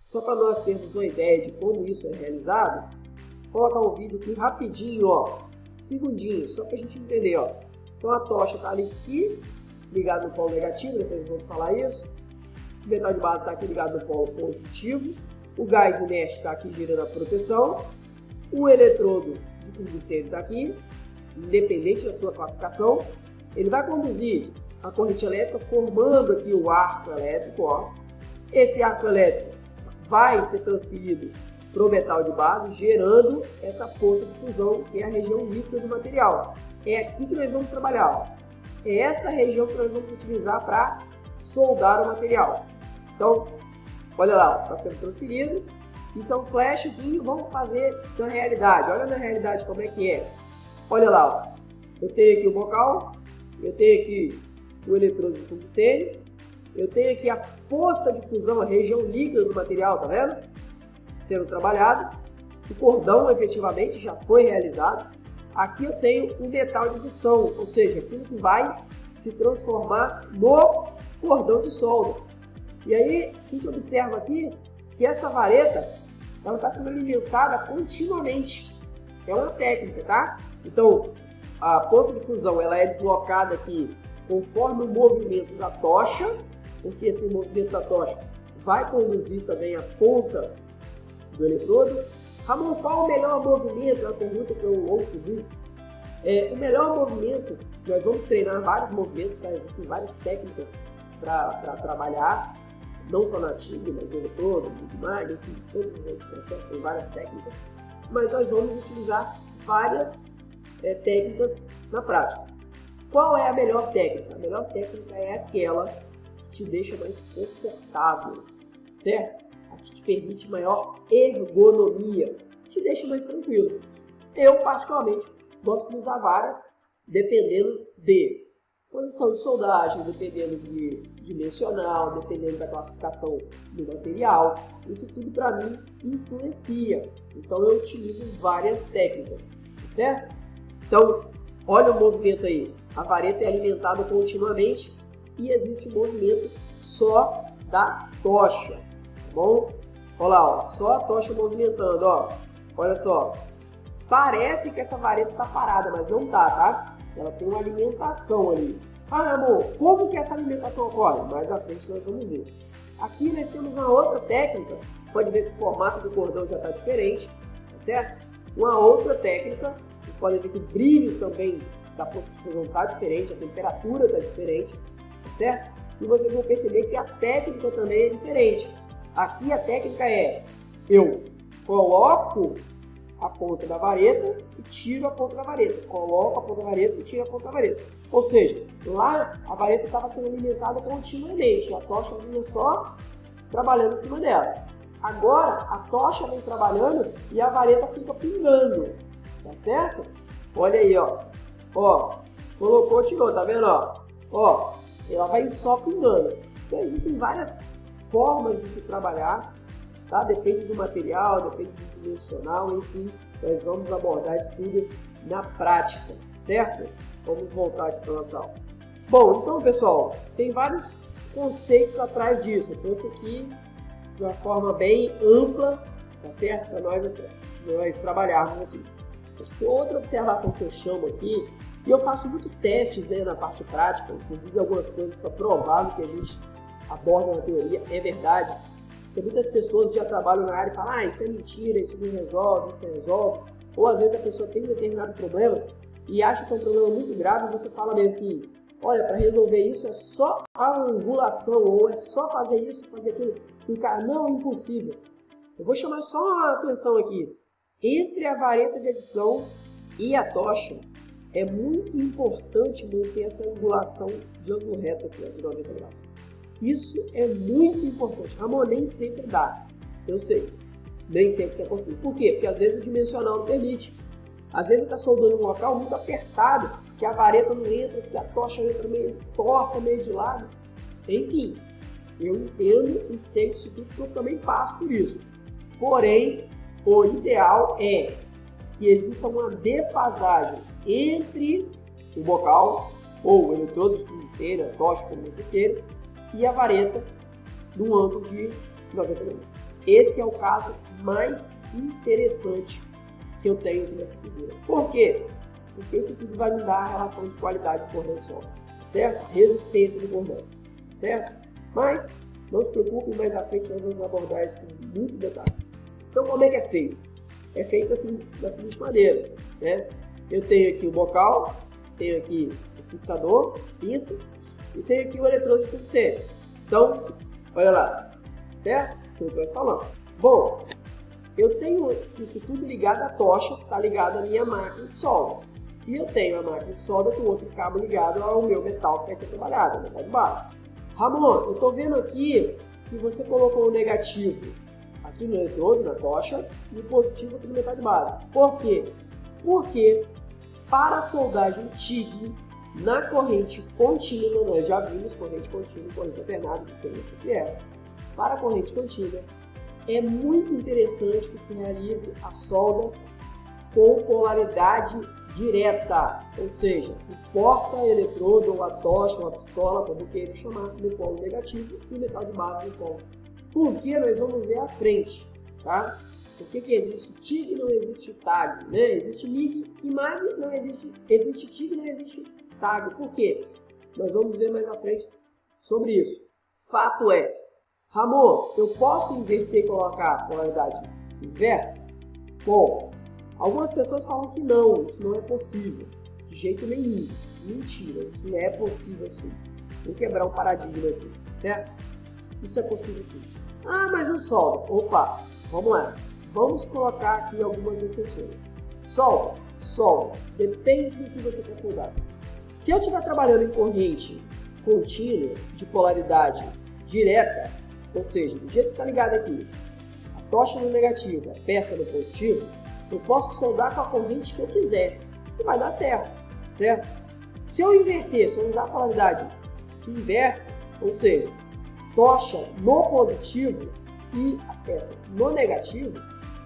Só para nós termos uma ideia de como isso é realizado, vou colocar um vídeo aqui rapidinho, ó, segundinho, só para a gente entender, ó. Então a tocha está ali aqui, ligado no polo negativo, depois vamos falar isso. O metal de base está aqui ligado no polo positivo. O gás inerte está aqui girando a proteção. O eletrodo de tungstênio está aqui, independente da sua classificação. Ele vai conduzir a corrente elétrica formando aqui o arco elétrico, ó. Esse arco elétrico vai ser transferido para o metal de base, gerando essa força de fusão, que é a região líquida do material. É aqui que nós vamos trabalhar, ó. É essa região que nós vamos utilizar para soldar o material. Então, olha lá, está sendo transferido. Isso é um flashzinho, vamos fazer na realidade. Olha na realidade como é que é. Olha lá, ó. Eu tenho aqui o bocal, eu tenho aqui o eletrodo de tungstênio, eu tenho aqui a poça de fusão, a região líquida do material, tá vendo? Sendo trabalhado. O cordão efetivamente já foi realizado. Aqui eu tenho o metal de adição, ou seja, aquilo que vai se transformar no cordão de solda. E aí a gente observa aqui que essa vareta ela está sendo alimentada continuamente. É uma técnica, tá? Então a poça de fusão ela é deslocada aqui conforme o movimento da tocha, porque esse movimento da tocha vai conduzir também a ponta do eletrodo. Ramon, qual o melhor movimento? É uma pergunta que eu ouço muito. O melhor movimento, nós vamos treinar vários movimentos, tá? Existem várias técnicas para trabalhar, não só na TIG, mas eletrodo, mag, enfim, todos os outros processos têm várias técnicas, mas nós vamos utilizar várias técnicas na prática. Qual é a melhor técnica? A melhor técnica é aquela que te deixa mais confortável, certo? A que te permite maior ergonomia, te deixa mais tranquilo. Eu, particularmente, gosto de usar várias, dependendo de posição de soldagem, dependendo de dimensional, dependendo da classificação do material. Isso tudo para mim influencia. Então eu utilizo várias técnicas, certo? Então, olha o movimento aí. A vareta é alimentada continuamente e existe um movimento só da tocha, tá bom? Olha lá, ó, só a tocha movimentando, ó. Olha só. Parece que essa vareta está parada, mas não tá, tá? Ela tem uma alimentação ali. Ah, amor, como que essa alimentação ocorre? Mais à frente nós vamos ver. Aqui nós temos uma outra técnica. Pode ver que o formato do cordão já está diferente, tá certo? Uma outra técnica, vocês podem ver que o brilho também da poça de fusão está diferente, a temperatura está diferente, tá certo? E vocês vão perceber que a técnica também é diferente. Aqui a técnica é, eu coloco a ponta da vareta e tiro a ponta da vareta. Coloco a ponta da vareta e tiro a ponta da vareta. Ou seja, lá a vareta estava sendo alimentada continuamente. A tocha vinha só trabalhando em cima dela. Agora a tocha vem trabalhando e a vareta fica pingando. Tá certo? Olha aí, ó. Ó, colocou, tirou, tá vendo? Ó, ela vai só pingando. Então existem várias formas de se trabalhar. Tá? Depende do material, depende do dimensional, enfim, nós vamos abordar isso tudo na prática, certo? Vamos voltar aqui para a nossa aula. Bom, então pessoal, tem vários conceitos atrás disso. Eu trouxe aqui de uma forma bem ampla, tá certo? Para nós trabalharmos aqui. Outra observação que eu chamo aqui, e eu faço muitos testes, né, na parte prática, inclusive algumas coisas para provar o que a gente aborda na teoria é verdade. Porque muitas pessoas já trabalham na área e falam, isso é mentira, isso não resolve, isso não resolve. Ou às vezes a pessoa tem um determinado problema e acha que é um problema muito grave e você fala bem assim, olha, para resolver isso é só a angulação, ou é só fazer isso, fazer aquilo. E o cara, não, é impossível. Eu vou chamar só a atenção aqui. Entre a vareta de adição e a tocha, é muito importante manter essa angulação de ângulo reto aqui, ó, de 90 graus. Isso é muito importante. Ramon, nem sempre dá. Eu sei. Nem sempre isso é possível. Por quê? Porque às vezes o dimensional não permite. Às vezes está soldando um local muito apertado, que a vareta não entra, que a tocha entra meio torta, meio de lado. Enfim, eu entendo e sei disso tudo porque eu também passo por isso. Porém, o ideal é que exista uma defasagem entre o bocal, ou o eletrodo de tungstênio, a tocha, como vocês queiram, e a vareta num ângulo de 90 graus. esse é o caso mais interessante que eu tenho aqui nessa figura. Por quê? Porque isso tudo vai me dar a relação de qualidade do cordão só, certo? Resistência do cordão, certo? Mas não se preocupe, mais à frente nós vamos abordar isso com muito detalhe. Então, como é que é feito? É feito assim, da seguinte maneira, né? Eu tenho aqui o bocal, tenho aqui o fixador, pinça, e tenho aqui o eletrodo de tubo C. Então, olha lá, certo? Como eu estou falando. Bom, eu tenho isso tudo ligado à tocha, está ligado à minha máquina de solda. E eu tenho a máquina de solda com outro cabo ligado ao meu metal que vai ser trabalhado, o metal de base. Ramon, eu estou vendo aqui que você colocou o negativo aqui no eletrodo, na tocha, e o positivo aqui no metal de base. Por quê? Porque para a soldagem TIG, na corrente contínua, nós já vimos corrente contínua e corrente alternada, diferente que é. Para a corrente contínua, é muito interessante que se realize a solda com polaridade direta, ou seja, o porta-eletrodo ou a tocha ou a pistola, como queira chamar, no polo negativo e o metal de base no polo. Porque nós vamos ver à frente, tá? Por que existe TIG e não existe TAG, né? Existe MIG e MAG, não existe TIG e não existe TAG. Por quê? Nós vamos ver mais à frente sobre isso. Fato é, Ramon, eu posso inverter e colocar a polaridade inversa? Bom, algumas pessoas falam que não, isso não é possível. De jeito nenhum. Mentira, isso não é possível assim. Vou quebrar um paradigma aqui, certo? Isso é possível sim. Ah, mas não solda. Opa, vamos lá. Vamos colocar aqui algumas exceções. Solda, solda. Depende do que você quer soldar. Se eu estiver trabalhando em corrente contínua, de polaridade direta, ou seja, do jeito que está ligado aqui, a tocha no negativo, a peça no positivo, eu posso soldar com a corrente que eu quiser e vai dar certo, certo? Se eu inverter, se eu usar a polaridade inversa, ou seja, tocha no positivo e a peça no negativo,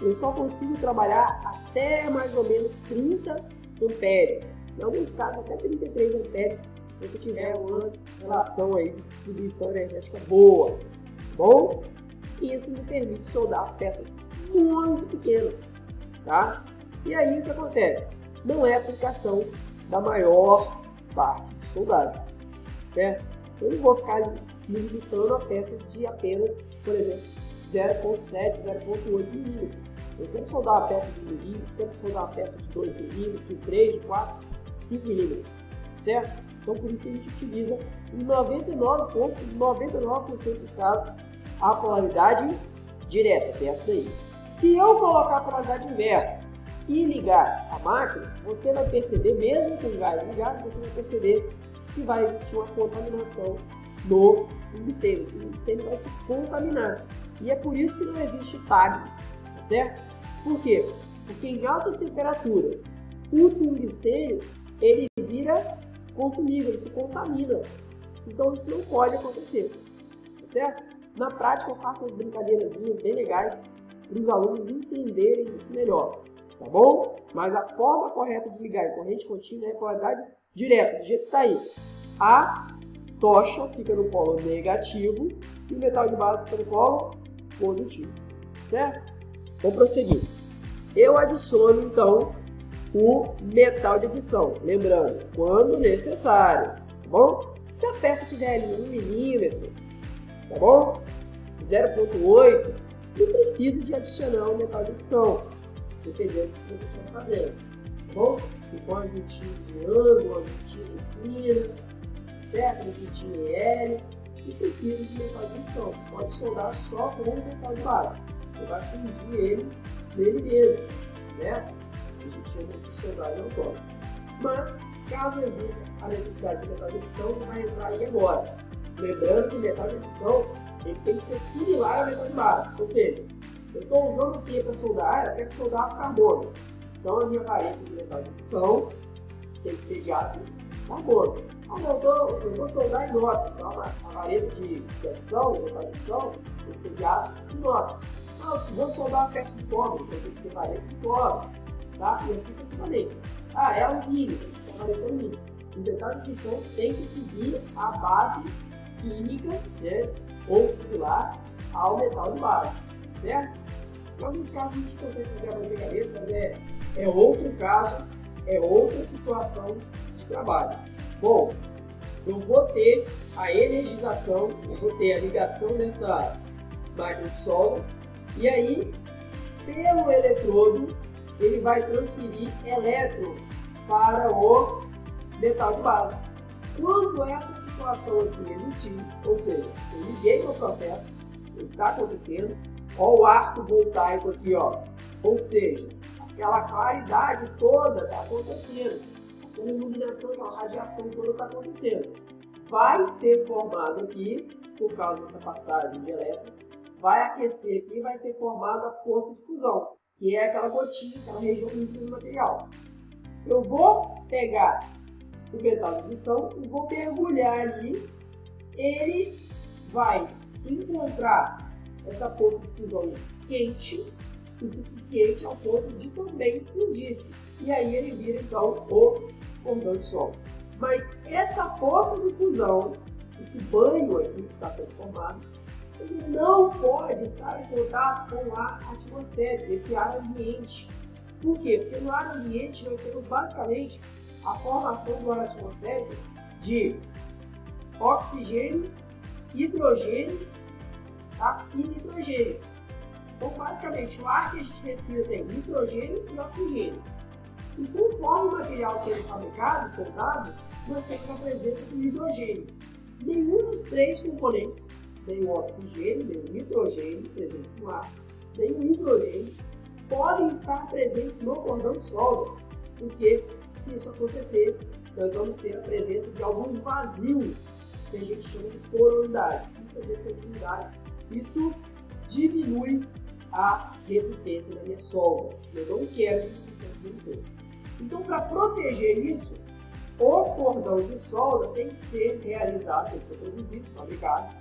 eu só consigo trabalhar até mais ou menos 30 amperes. Em alguns casos, até 33 amperes, se você tiver uma relação aí de distribuição energética boa. Bom, e isso me permite soldar peças muito pequenas, tá? E aí o que acontece? Não é aplicação da maior parte de soldagem, certo? Eu não vou ficar me limitando a peças de apenas, por exemplo, 0,7, 0,8 milímetros. Eu quero soldar uma peça de 1 milímetro, quero soldar uma peça de 2 milímetros, de 3, de 4, 5 milímetros, certo? Então por isso que a gente utiliza em 99,99% dos casos a polaridade direta, que é essa daí. Se eu colocar a polaridade inversa e ligar a máquina, você vai perceber, mesmo com o gás ligado, você vai perceber que vai existir uma contaminação no tungstênio. O tungstênio vai se contaminar. E é por isso que não existe TAG, tá certo? Por quê? Porque em altas temperaturas, o tungstênio ele vira consumível, ele se contamina. Então isso não pode acontecer, tá certo? Na prática eu faço as brincadeirazinhas bem legais para os alunos entenderem isso melhor, tá bom? Mas a forma correta de ligar em corrente contínua é a polaridade direta, do jeito que está aí. A tocha fica no polo negativo e o metal de base fica no polo positivo, certo? Vamos prosseguir. Eu adiciono então o metal de adição, lembrando, quando necessário, tá bom? Se a peça tiver ali 1 milímetro, tá bom? 0,8, não precisa de adicionar o metal de adição, dependendo do que você está fazendo, tá bom? Se for um juntinho de ângulo, um juntinho de fina, certo? Um juntinho em L, não precisa de metal de adição, pode soldar só com o metal de base, você vai fundir ele nele mesmo, certo? A gente chama de soldagem autónoma. Mas, caso exista a necessidade de metal de adição, não vai entrar aí agora. Lembrando que o metal de adição ele tem que ser similar ao metal de base, ou seja, eu estou usando o que para soldar? Eu quero soldar as carbono. Então a minha vareta de metal de adição tem que ser de aço carbono. Ah, não, eu vou soldar inox, então a vareta de adição, de metal de adição, tem que ser de aço inox. Ah, eu vou soldar uma peça de cobre, então tem que ser vareta de cobre, tá? E assim sucessivamente. Ah, é alumínio, tem que ser vareta de alumínio. O metal de adição tem que seguir a base química, né, ou similar ao metal de base, certo? Em alguns casos a gente consegue fazer a brincadeira, mas é outro caso, é outra situação de trabalho. Bom, eu vou ter a energização, eu vou ter a ligação dessa máquina de solda, e aí, pelo eletrodo, ele vai transferir elétrons para o metal de base. Quando essa situação aqui existir, ou seja, eu liguei meu processo, ele está acontecendo, ó o arco voltaico aqui, ó, ou seja, aquela claridade toda está acontecendo, aquela iluminação, aquela radiação toda está acontecendo. Vai ser formado aqui, por causa dessa passagem de elétrons, vai aquecer aqui e vai ser formada a poça de fusão, que é aquela gotinha, aquela região líquida do material. Eu vou pegar o metal de fundição e vou mergulhar ali, ele vai encontrar essa poça de fusão quente, o suficiente ao ponto de também fundir-se. E aí ele vira então o cordão de solda. Mas essa poça de fusão, esse banho aqui que está sendo formado, ele não pode estar em contato com o ar atmosférico, esse ar ambiente. Por quê? Porque no ar ambiente nós temos basicamente a formação do ar atmosférico de oxigênio, hidrogênio, tá? E nitrogênio. Então, basicamente, o ar que a gente respira tem nitrogênio e oxigênio. E conforme o material seja fabricado, soldado, nós temos a presença do hidrogênio. Nenhum dos três componentes, nem o oxigênio, nem o nitrogênio presentes no ar, nem o hidrogênio, podem estar presentes no cordão de solda, porque se isso acontecer, nós vamos ter a presença de alguns vazios, que a gente chama de porosidade. Isso é descontinuidade. Isso diminui a resistência da minha solda. Eu não quero resistência. Então, para proteger isso, o cordão de solda tem que ser realizado, tem que ser produzido, fabricado,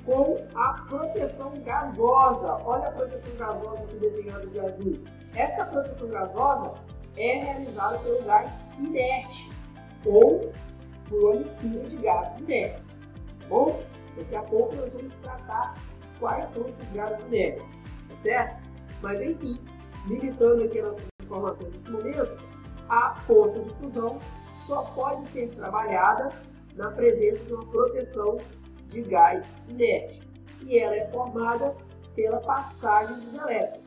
com a proteção gasosa. Olha a proteção gasosa aqui desenhada de azul. Essa proteção gasosa é realizada pelo gás inerte ou por uma mistura de gases inertes. Tá bom? Daqui a pouco nós vamos tratar quais são esses gases inertes, tá certo? Mas enfim, limitando aqui as nossas informações nesse momento, a poça de fusão só pode ser trabalhada na presença de uma proteção de gás inerte. E ela é formada pela passagem dos elétrons.